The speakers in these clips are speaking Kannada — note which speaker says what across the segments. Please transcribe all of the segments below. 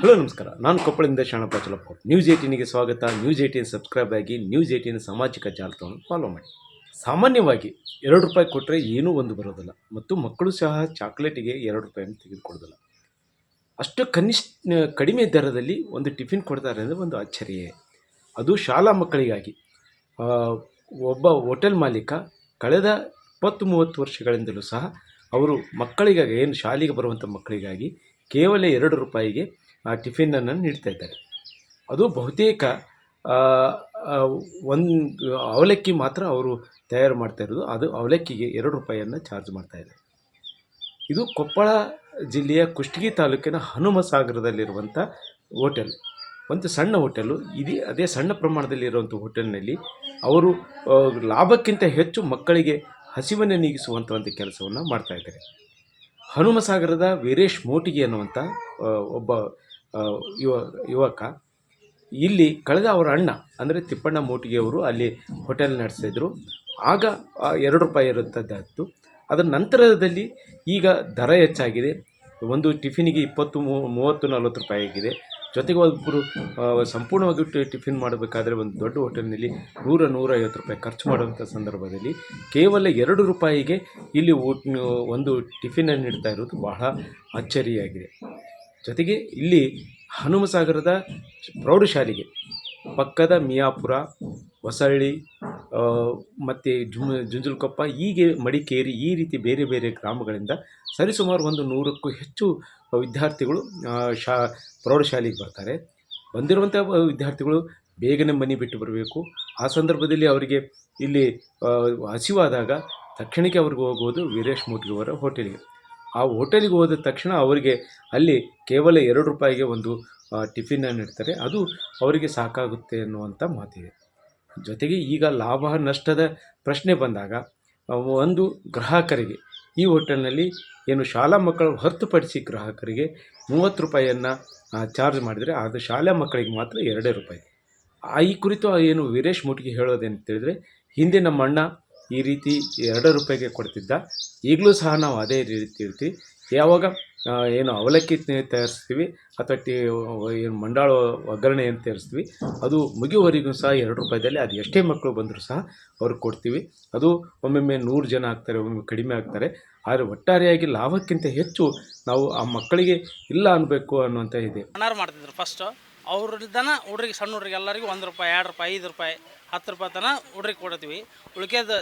Speaker 1: ಹಲೋ ನಮಸ್ಕಾರ. ನಾನು ಕೊಪ್ಪಳದಿಂದ ಶಾಣಪ್ಪ ಚಲಪ್ಪ. ನ್ಯೂಸ್ 18ಗೆ ಸ್ವಾಗತ. ನ್ಯೂಸ್ 18 ಸಬ್ಸ್ಕ್ರೈಬ್ ಆಗಿ ನ್ಯೂಸ್ 18 ಸಾಮಾಜಿಕ ಜಾಲತಾಣವನ್ನು ಫಾಲೋ ಮಾಡಿ. ಸಾಮಾನ್ಯವಾಗಿ ₹2 ಕೊಟ್ಟರೆ ಏನೂ ಒಂದು ಬರೋದಿಲ್ಲ ಮತ್ತು ಮಕ್ಕಳು ಸಹ ಚಾಕ್ಲೇಟಿಗೆ ₹2 ತೆಗೆದುಕೊಳ್ಳೋದಿಲ್ಲ. ಅಷ್ಟು ಕಡಿಮೆ ದರದಲ್ಲಿ ಒಂದು ಟಿಫಿನ್ ಕೊಡ್ತಾರೆ ಅಂದರೆ ಒಂದು ಅಚ್ಚರಿಯೇ. ಅದು ಶಾಲಾ ಮಕ್ಕಳಿಗಾಗಿ. ಒಬ್ಬ ಹೋಟೆಲ್ ಮಾಲೀಕ ಕಳೆದ 20-30 ವರ್ಷಗಳಿಂದಲೂ ಸಹ ಅವರು ಮಕ್ಕಳಿಗಾಗಿ, ಏನು ಶಾಲೆಗೆ ಬರುವಂಥ ಮಕ್ಕಳಿಗಾಗಿ ಕೇವಲ ₹2ಗೆ ಆ ಟಿಫಿನನ್ನು ನೀಡ್ತಾ ಇದ್ದಾರೆ. ಅದು ಬಹುತೇಕ ಒಂದು ಅವಲಕ್ಕಿ ಮಾತ್ರ ಅವರು ತಯಾರು ಮಾಡ್ತಾ ಇರೋದು. ಅದು ಅವಲಕ್ಕಿಗೆ ₹2 ಚಾರ್ಜ್ ಮಾಡ್ತಾಯಿದ್ದಾರೆ. ಇದು ಕೊಪ್ಪಳ ಜಿಲ್ಲೆಯ ಕುಷ್ಟಗಿ ತಾಲೂಕಿನ ಹನುಮಸಾಗರದಲ್ಲಿರುವಂಥ ಹೋಟೆಲ್. ಒಂದು ಸಣ್ಣ ಹೋಟೆಲು. ಅದೇ ಸಣ್ಣ ಪ್ರಮಾಣದಲ್ಲಿರುವಂಥ ಹೋಟೆಲ್ನಲ್ಲಿ ಅವರು ಲಾಭಕ್ಕಿಂತ ಹೆಚ್ಚು ಮಕ್ಕಳಿಗೆ ಹಸಿವನ್ನು ನೀಗಿಸುವಂಥ ಒಂದು ಕೆಲಸವನ್ನು ಮಾಡ್ತಾಯಿದ್ದಾರೆ. ಹನುಮಸಾಗರದ ವೀರೇಶ್ ಮೋಟಿಗೆ ಅನ್ನುವಂಥ ಒಬ್ಬ ಯುವಕ ಇಲ್ಲಿ ಕಳೆದ ಅವರ ಅಣ್ಣ ಅಂದರೆ ತಿಪ್ಪಣ್ಣ ಮೋಟಿಗೆಯವರು ಅಲ್ಲಿ ಹೋಟೆಲ್ ನಡೆಸ್ತಿದ್ರು. ಆಗ ₹2 ಇರುತ್ತದ್ದಾಯಿತು. ಅದರ ನಂತರದಲ್ಲಿ ಈಗ ದರ ಹೆಚ್ಚಾಗಿದೆ. ಒಂದು ಟಿಫಿನಿಗೆ 20, 30, 40 ಆಗಿದೆ. ಜೊತೆಗೆ ಒಬ್ಬರು ಸಂಪೂರ್ಣವಾಗಿ ಟಿಫಿನ್ ಮಾಡಬೇಕಾದ್ರೆ ಒಂದು ದೊಡ್ಡ ಹೋಟೆಲ್ನಲ್ಲಿ ₹100-150 ಖರ್ಚು ಮಾಡುವಂಥ ಸಂದರ್ಭದಲ್ಲಿ ಕೇವಲ ₹2ಗೆ ಇಲ್ಲಿ ಒಂದು ಟಿಫಿನನ್ನು ನೀಡ್ತಾ ಇರೋದು ಬಹಳ ಅಚ್ಚರಿಯಾಗಿದೆ. ಜೊತೆಗೆ ಇಲ್ಲಿ ಹನುಮಸಾಗರದ ಪ್ರೌಢಶಾಲೆಗೆ ಪಕ್ಕದ ಮಿಯಾಪುರ, ಹೊಸಳ್ಳಿ ಮತ್ತು ಜುಂಜುಲಕೊಪ್ಪ, ಹೀಗೆ ಮಡಿಕೇರಿ, ಈ ರೀತಿ ಬೇರೆ ಬೇರೆ ಗ್ರಾಮಗಳಿಂದ ಸರಿಸುಮಾರು ಒಂದು 100ಕ್ಕೂ ಹೆಚ್ಚು ವಿದ್ಯಾರ್ಥಿಗಳು ಪ್ರೌಢಶಾಲೆಗೆ ಬರ್ತಾರೆ. ಬಂದಿರುವಂಥ ವಿದ್ಯಾರ್ಥಿಗಳು ಬೇಗನೆ ಮನೆ ಬಿಟ್ಟು ಬರಬೇಕು. ಆ ಸಂದರ್ಭದಲ್ಲಿ ಅವರಿಗೆ ಇಲ್ಲಿ ಹಸಿವಾದಾಗ ತಕ್ಷಣಕ್ಕೆ ಅವ್ರಿಗೆ ಹೋಗೋದು ವೀರೇಶ್ ಮೋಟಿಯವರ ಹೋಟೆಲಿಗೆ. ಆ ಹೋಟೆಲಿಗೆ ಹೋದ ತಕ್ಷಣ ಅವರಿಗೆ ಅಲ್ಲಿ ಕೇವಲ ₹2ಗೆ ಒಂದು ಟಿಫಿನನ್ನು ನೀಡ್ತಾರೆ. ಅದು ಅವರಿಗೆ ಸಾಕಾಗುತ್ತೆ ಅನ್ನುವಂಥ ಮಾತಿದೆ. ಜೊತೆಗೆ ಈಗ ಲಾಭ ನಷ್ಟದ ಪ್ರಶ್ನೆ ಬಂದಾಗ ಒಂದು ಗ್ರಾಹಕರಿಗೆ ಈ ಹೋಟೆಲ್ನಲ್ಲಿ ಏನು ಶಾಲಾ ಮಕ್ಕಳು ಹೊರತುಪಡಿಸಿ ಗ್ರಾಹಕರಿಗೆ ₹30 ಚಾರ್ಜ್ ಮಾಡಿದರೆ, ಅದು ಶಾಲಾ ಮಕ್ಕಳಿಗೆ ಮಾತ್ರ ₹2. ಈ ಕುರಿತು ಏನು ವೀರೇಶ್ ಮೋಟಿಗೆ ಹೇಳೋದೇನಂತೇಳಿದರೆ, ಹಿಂದೆ ನಮ್ಮ ಅಣ್ಣ ಈ ರೀತಿ ₹2ಗೆ ಕೊಡ್ತಿದ್ದ, ಈಗಲೂ ಸಹ ನಾವು ಅದೇ ರೀತಿ ಇರ್ತೀವಿ. ಯಾವಾಗ ಏನು ಅವಲಕ್ಕಿ ತಯಾರಿಸ್ತೀವಿ ಅಥವಾ ಏನು ಮಂಡಾಳ ಒಗ್ಗರಣೆ ಏನು ತಯಾರಿಸ್ತೀವಿ, ಅದು ಮುಗಿಯುವವರೆಗೂ ಸಹ ₹2ದಲ್ಲಿ ಅದು ಎಷ್ಟೇ ಮಕ್ಕಳು ಬಂದರೂ ಸಹ ಅವ್ರಿಗೆ ಕೊಡ್ತೀವಿ. ಅದು ಒಮ್ಮೊಮ್ಮೆ 100 ಜನ ಆಗ್ತಾರೆ, ಒಮ್ಮೊಮ್ಮೆ ಕಡಿಮೆ ಆಗ್ತಾರೆ. ಆದರೆ ಒಟ್ಟಾರೆಯಾಗಿ ಲಾಭಕ್ಕಿಂತ ಹೆಚ್ಚು ನಾವು ಆ ಮಕ್ಕಳಿಗೆ ಇಲ್ಲ ಅನ್ನಬೇಕು ಅನ್ನುವಂಥ ಇದೆ.
Speaker 2: ಅನಾರು ಮಾಡ್ತಿದ್ರು ಫಸ್ಟು. ಅವ್ರದ್ದನ ಹುಡ್ರಿಗೆ, ಸಣ್ಣ ಹುಡ್ರಿಗೆ ಎಲ್ಲರಿಗೂ ₹1, ₹2, ₹5, ₹10 ತನಕ ಹುಡ್ರಿಗೆ ಕೊಡ್ತೀವಿ. ಉಳಿಕೆದು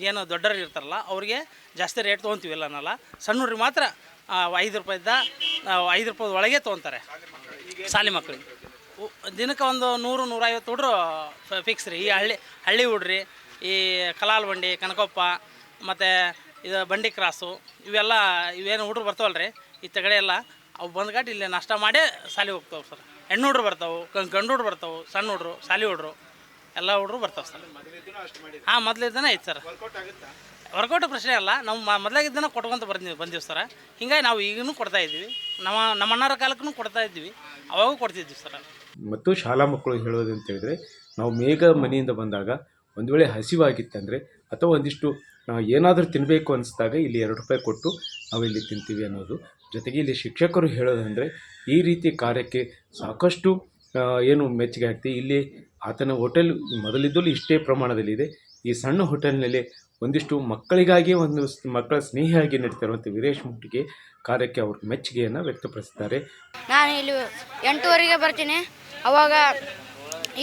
Speaker 2: ಏನು ದೊಡ್ಡವ್ರಿಗೆ ಇರ್ತಾರಲ್ಲ ಅವ್ರಿಗೆ ಜಾಸ್ತಿ ರೇಟ್ ತೊಗೊತೀವಿ. ಇಲ್ಲ ಅನ್ನಲ್ಲ, ಸಣ್ಣ ಹುಡ್ರಿಗೆ ಮಾತ್ರ ₹5 ₹5 ಒಳಗೆ ತೊಗೊತಾರೆ. ಶಾಲೆ ಮಕ್ಕಳಿಗೆ ದಿನಕ್ಕೆ ಒಂದು 100-150 ಹುಡ್ರು ಫಿಕ್ಸ್ ರೀ. ಈ ಹಳ್ಳಿ ಹುಡ್ರಿ, ಈ ಕಲಾಲ್ ಬಂಡಿ, ಕನಕೊಪ್ಪ ಮತ್ತು ಇದು ಬಂಡಿ ಕ್ರಾಸು, ಇವೇನು ಹುಡ್ರು ಬರ್ತಾವಲ್ಲ ರೀ, ಈ ತಗಡೆ ಎಲ್ಲ ಅವು ಬಂದ್ಗಟ್ಟು ಇಲ್ಲಿ ನಾಷ್ಟ ಮಾಡೇ ಶಾಲೆಗೆ ಹೋಗ್ತಾವೆ ಸರ್. ಹೆಣ್ಣು ಹುಡ್ರು ಬರ್ತಾವೆ, ಗಂಡು ಹುಡ್ರು ಬರ್ತಾವೆ, ಸಣ್ಣ ಹುಡ್ರು, ಶಾಲೆ ಹುಡ್ರು, ಎಲ್ಲ ಹುಡ್ರು ಬರ್ತಾವೆ ಸರ್. ಹಾಂ, ಮೊದಲಿದ್ದನೇ ಐತೆ ಸರ್. ವರ್ಕೌಟ್ ಪ್ರಶ್ನೆ ಅಲ್ಲ, ನಾವು ಮೊದಲಾಗಿದ್ದನ ಕೊಟ್ಕೊಂತ ಬಂದೀವಿ ಸರ್. ಹೀಗಾಗಿ ನಾವು ಈಗಲೂ ಕೊಡ್ತಾಯಿದ್ದೀವಿ. ನಮ್ಮ ಅಣ್ಣರ ಕಾಲಕ್ಕೂ ಕೊಡ್ತಾಯಿದ್ವಿ, ಅವಾಗೂ ಕೊಡ್ತಿದ್ವಿ ಸರ್.
Speaker 1: ಮತ್ತು ಶಾಲಾ ಮಕ್ಕಳು ಹೇಳೋದು ಅಂತ ಹೇಳಿದ್ರೆ, ನಾವು ಮೇಘ ಮನೆಯಿಂದ ಬಂದಾಗ ಒಂದು ವೇಳೆ ಹಸಿವಾಗಿತ್ತಂದರೆ ಅಥವಾ ಒಂದಿಷ್ಟು ಏನಾದರೂ ತಿನ್ನಬೇಕು ಅನಿಸಿದಾಗ ಇಲ್ಲಿ ₹2 ಕೊಟ್ಟು ನಾವಿಲ್ಲಿ ತಿಂತೀವಿ ಅನ್ನೋದು. ಜೊತೆಗೆ ಇಲ್ಲಿ ಶಿಕ್ಷಕರು ಹೇಳೋದಂದರೆ, ಈ ರೀತಿ ಕಾರ್ಯಕ್ಕೆ ಸಾಕಷ್ಟು ಏನು ಮೆಚ್ಚುಗೆ ಆಗ್ತದೆ. ಇಲ್ಲಿ ಆತನ ಹೋಟೆಲ್ ಮೊದಲಿದ್ದಲು ಇಷ್ಟೇ ಪ್ರಮಾಣದಲ್ಲಿದೆ. ಈ ಸಣ್ಣ ಹೋಟೆಲ್ನಲ್ಲಿ ಒಂದಿಷ್ಟು ಮಕ್ಕಳಿಗಾಗಿ, ಒಂದು ಮಕ್ಕಳ ಸ್ನೇಹಿಯಾಗಿ ನಡೀತಿರುವಂಥ ವೀರೇಶ್ ಮೋಟಿಗೆ ಕಾರ್ಯಕ್ಕೆ ಅವರು ಮೆಚ್ಚುಗೆಯನ್ನು ವ್ಯಕ್ತಪಡಿಸ್ತಾರೆ.
Speaker 3: ನಾನು ಇಲ್ಲಿ 8:30ಗೆ ಬರ್ತೀನಿ. ಅವಾಗ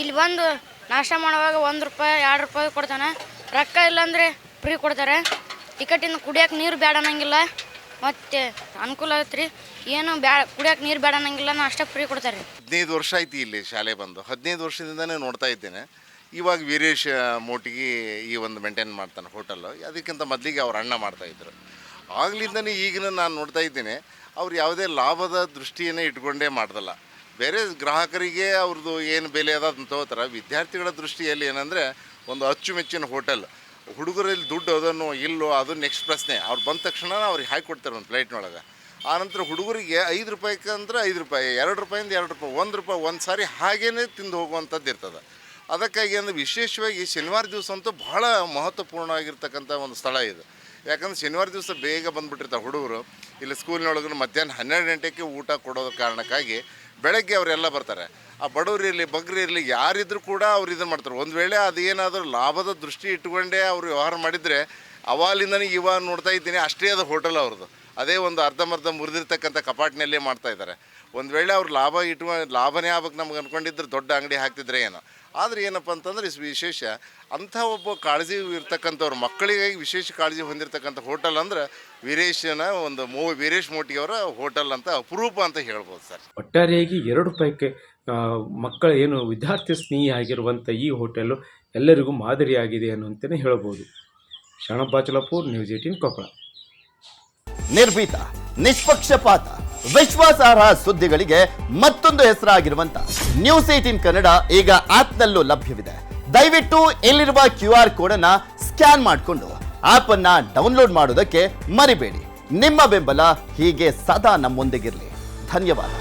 Speaker 3: ಇಲ್ಲಿ ಬಂದು ನಾಷ್ಟ ಮಾಡುವಾಗ ₹1, ₹2 ಕೊಡ್ತಾನೆ. ರೊಕ್ಕ ಇಲ್ಲಾಂದರೆ ಫ್ರೀ ಕೊಡ್ತಾರೆ. ಟಿಕೆಟಿಂದ ಕುಡಿಯೋಕೆ ನೀರು ಬೇಡ ಅನ್ನಂಗಿಲ್ಲ, ಮತ್ತು ಅನುಕೂಲ ಆಗುತ್ತೆ ರೀ. ಏನು ಕುಡಿಯೋಕೆ ನೀರು ಬೇಡ ಅನ್ನಂಗಿಲ್ಲ, ಅಷ್ಟೇ ಫ್ರೀ ಕೊಡ್ತಾರೆ.
Speaker 4: 15 ವರ್ಷ ಆಯ್ತು ಇಲ್ಲಿ ಶಾಲೆ ಬಂದು. 15 ವರ್ಷದಿಂದನೇ ನೋಡ್ತಾ ಇದ್ದೇನೆ. ಇವಾಗ ವೀರೇಶ್ ಮೋಟಿಗೆ ಈ ಒಂದು ಮೇಂಟೈನ್ ಮಾಡ್ತಾನೆ ಹೋಟೆಲ್ಲು. ಅದಕ್ಕಿಂತ ಮೊದಲಿಗೆ ಅವ್ರ ಅಣ್ಣ ಮಾಡ್ತಾಯಿದ್ರು. ಆಗ್ಲಿಂದನೇ ಈಗಿನ ನಾನು ನೋಡ್ತಾ ಇದ್ದೇನೆ, ಅವ್ರು ಯಾವುದೇ ಲಾಭದ ದೃಷ್ಟಿಯನ್ನೇ ಇಟ್ಕೊಂಡೇ ಮಾಡ್ದಲ್ಲ. ಬೇರೆ ಗ್ರಾಹಕರಿಗೆ ಅವ್ರದ್ದು ಏನು ಬೆಲೆ ಅದ ಅದನ್ನು ತೊಗೋತಾರೆ. ವಿದ್ಯಾರ್ಥಿಗಳ ದೃಷ್ಟಿಯಲ್ಲಿ ಏನಂದರೆ ಒಂದು ಅಚ್ಚುಮೆಚ್ಚಿನ ಹೋಟೆಲ್. ಹುಡುಗರಲ್ಲಿ ದುಡ್ಡು ಅದನ್ನು ಇಲ್ಲೋ ಅದು ನೆಕ್ಸ್ಟ್ ಪ್ರಶ್ನೆ. ಅವ್ರು ಬಂದ ತಕ್ಷಣ ಅವ್ರಿಗೆ ಹಾಕಿ ಕೊಡ್ತಾರೆ ಒಂದು ಪ್ಲೇಟ್ನೊಳಗೆ. ಆನಂತರ ಹುಡುಗರಿಗೆ ₹5 ಅಂದ್ರೆ ₹5, ₹2 ₹2, ಒಂದು ಸಾರಿ ಹಾಗೇ ತಿಂದು ಹೋಗುವಂಥದ್ದು ಇರ್ತದೆ. ಅದಕ್ಕಾಗಿ ಅಂದರೆ ವಿಶೇಷವಾಗಿ ಶನಿವಾರ ದಿವಸ ಅಂತೂ ಬಹಳ ಮಹತ್ವಪೂರ್ಣವಾಗಿರ್ತಕ್ಕಂಥ ಒಂದು ಸ್ಥಳ ಇದು. ಯಾಕಂದ್ರೆ ಶನಿವಾರ ದಿವಸ ಬೇಗ ಬಂದುಬಿಟ್ಟಿರ್ತಾರೆ ಹುಡುಗರು. ಇಲ್ಲಿ ಸ್ಕೂಲಿನೊಳಗೂ ಮಧ್ಯಾಹ್ನ 12 ಗಂಟೆಗೆ ಊಟ ಕೊಡೋದ್ರ ಕಾರಣಕ್ಕಾಗಿ ಬೆಳಗ್ಗೆ ಅವರೆಲ್ಲ ಬರ್ತಾರೆ. ಆ ಬಡವರು ಇರಲಿ ಬಗ್ಗರು ಇರಲಿ ಯಾರಿದ್ರು ಕೂಡ ಅವ್ರು ಇದನ್ನು ಮಾಡ್ತಾರೆ. ಒಂದು ವೇಳೆ ಅದೇನಾದರೂ ಲಾಭದ ದೃಷ್ಟಿ ಇಟ್ಟುಕೊಂಡೇ ಅವರು ವ್ಯವಹಾರ ಮಾಡಿದರೆ ಅವಾಲಿಂದನೇ ಇವಾಗ ನೋಡ್ತಾ ಇದ್ದೀನಿ ಅಷ್ಟೇ ಅದು ಹೋಟೆಲ್ ಅವ್ರದ್ದು. ಅದೇ ಒಂದು ಅರ್ಧಂಬರ್ಧ ಮುರಿದಿರ್ತಕ್ಕಂಥ ಕಪಾಟಿನಲ್ಲೇ ಮಾಡ್ತಾ ಇದ್ದಾರೆ. ಒಂದು ವೇಳೆ ಅವ್ರು ಲಾಭನೇ ಆಗ್ಬೇಕು ನಮ್ಗೆ ಅಂದ್ಕೊಂಡಿದ್ರೆ ದೊಡ್ಡ ಅಂಗಡಿ ಹಾಕ್ತಿದ್ರೆ ಏನೋ. ಆದರೆ ಏನಪ್ಪ ಅಂತಂದ್ರೆ ವಿಶೇಷ ಅಂಥ ಒಬ್ಬ ಕಾಳಜಿ ಇರ್ತಕ್ಕಂಥವ್ರು ಮಕ್ಕಳಿಗಾಗಿ ವಿಶೇಷ ಕಾಳಜಿ ಹೊಂದಿರತಕ್ಕಂಥ ಹೋಟೆಲ್ ಅಂದ್ರೆ ವೀರೇಶನ ಒಂದು ವೀರೇಶ್ ಮೋಟಿಯವರ ಹೋಟೆಲ್ ಅಂತ ಅಪರೂಪ ಅಂತ ಹೇಳ್ಬೋದು ಸರ್.
Speaker 1: ಒಟ್ಟಾರೆಯಾಗಿ ₹2ಕ್ಕೆ ಮಕ್ಕಳ ಏನು ವಿದ್ಯಾರ್ಥಿ ಸ್ನೇಹಿ ಆಗಿರುವಂಥ ಈ ಹೋಟೆಲು ಎಲ್ಲರಿಗೂ ಮಾದರಿಯಾಗಿದೆ ಅನ್ನುವಂತಲೇ ಹೇಳ್ಬೋದು. ಶರಣಪ್ಪ ಬಾಚಲಾಪುರ್, ನ್ಯೂಸ್ 18 ಕೊಪ್ಪಳ.
Speaker 5: ನಿರ್ಭೀತ, ನಿಷ್ಪಕ್ಷಪಾತ, ವಿಶ್ವಾಸಾರ್ಹ ಸುದ್ದಿಗಳಿಗೆ ಮತ್ತೊಂದು ಹೆಸರಾಗಿರುವಂತ ನ್ಯೂಸ್ 18 ಕನ್ನಡ ಈಗ ಆಪ್ನಲ್ಲೂ ಲಭ್ಯವಿದೆ. ದಯವಿಟ್ಟು ಇಲ್ಲಿರುವ QR ಕೋಡ್ ಅನ್ನ ಸ್ಕ್ಯಾನ್ ಮಾಡಿಕೊಂಡು ಆಪ್ ಅನ್ನ ಡೌನ್ಲೋಡ್ ಮಾಡೋದಕ್ಕೆ ಮರಿಬೇಡಿ. ನಿಮ್ಮ ಬೆಂಬಲ ಹೀಗೆ ಸದಾ ನಮ್ಮೊಂದಿಗಿರಲಿ. ಧನ್ಯವಾದ.